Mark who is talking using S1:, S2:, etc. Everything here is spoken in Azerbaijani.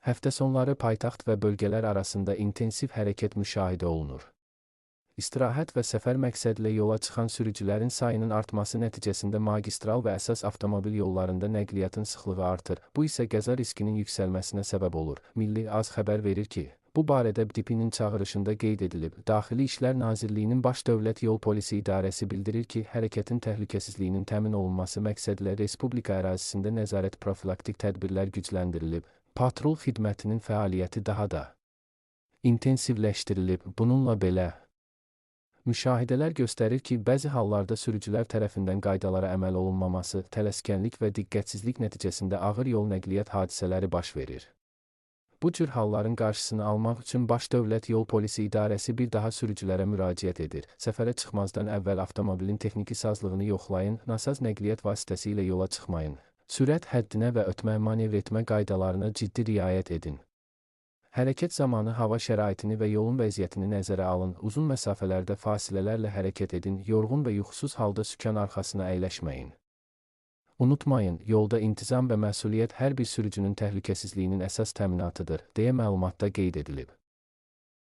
S1: Həftə sonları paytaxt və bölgələr arasında intensiv hərəkət müşahidə olunur. İstirahət və səfər məqsədilə yola çıxan sürücülərin sayının artması nəticəsində magistral və əsas avtomobil yollarında nəqliyyatın sıxlığı artır. Bu isə qəza riskinin yüksəlməsinə səbəb olur. Milli AZ xəbər verir ki, bu barədə DİPİ-nin çağırışında qeyd edilib. Daxili İşlər Nazirliyinin Baş Dövlət Yol Polisi İdarəsi bildirir ki, hərəkətin təhlükəsizliyinin təmin olunması məqsədilə Respublika ərazisində nəzarət profilaktik tədbirlər gücləndirilib. Patrul xidmətinin fəaliyyəti daha da intensivləşdirilib. Bununla belə, müşahidələr göstərir ki, bəzi hallarda sürücülər tərəfindən qaydalara əməl olunmaması, tələskənlik və diqqətsizlik nəticəsində ağır yol nəqliyyat hadisələri baş verir. Bu cür halların qarşısını almaq üçün Baş Dövlət Yol Polisi İdarəsi bir daha sürücülərə müraciət edir. Səfərə çıxmazdan əvvəl avtomobilin texniki sazlığını yoxlayın, nasaz nəqliyyat vasitəsilə yola çıxmayın. Sürət həddinə və ötmə manevr etmə qaydalarına ciddi riayət edin. Hərəkət zamanı hava şəraitini və yolun vəziyyətini nəzərə alın, uzun məsafələrdə fasilələrlə hərəkət edin, yorğun və yuxusuz halda sükan arxasına əyləşməyin. Unutmayın, yolda intizam və məsuliyyət hər bir sürücünün təhlükəsizliyinin əsas təminatıdır, deyə məlumatda qeyd edilib.